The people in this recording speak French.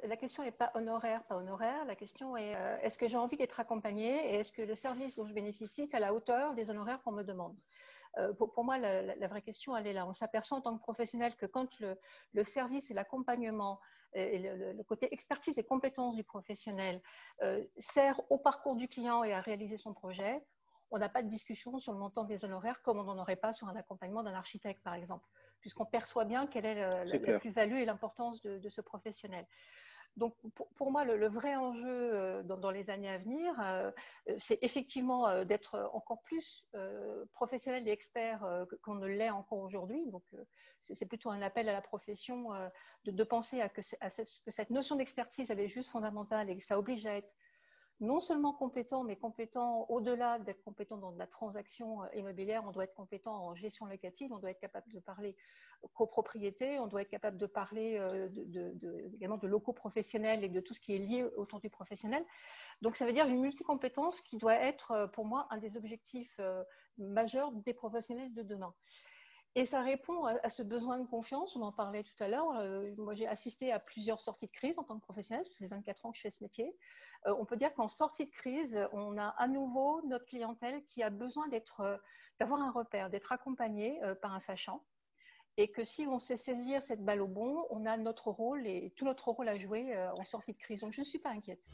la question n'est pas honoraire, pas honoraire. La question est est-ce que j'ai envie d'être accompagnée et est-ce que le service dont je bénéficie est à la hauteur des honoraires qu'on me demande? Pour moi, la vraie question, elle est là. On s'aperçoit en tant que professionnel que quand le service et l'accompagnement et le côté expertise et compétences du professionnel sert au parcours du client et à réaliser son projet, on n'a pas de discussion sur le montant des honoraires comme on n'en aurait pas sur un accompagnement d'un architecte, par exemple, puisqu'on perçoit bien quelle est C'est la clair. plus-value et l'importance de ce professionnel. Donc, pour moi, le vrai enjeu dans les années à venir, c'est effectivement d'être encore plus professionnel et expert qu'on ne l'est encore aujourd'hui. Donc, c'est plutôt un appel à la profession de penser que cette notion d'expertise, elle est juste fondamentale et que ça oblige à être non seulement compétent, mais compétent au-delà d'être compétent dans de la transaction immobilière. On doit être compétent en gestion locative, on doit être capable de parler copropriété, on doit être capable de parler également de locaux professionnels et de tout ce qui est lié autour du professionnel. Donc, ça veut dire une multicompétence qui doit être, pour moi, un des objectifs majeurs des professionnels de demain. Et ça répond à ce besoin de confiance, on en parlait tout à l'heure. Moi, j'ai assisté à plusieurs sorties de crise en tant que professionnelle, ça fait 24 ans que je fais ce métier. On peut dire qu'en sortie de crise, on a à nouveau notre clientèle qui a besoin d'avoir un repère, d'être accompagnée par un sachant. Et que si on sait saisir cette balle au bond, on a notre rôle et tout notre rôle à jouer en sortie de crise. Donc, je ne suis pas inquiète.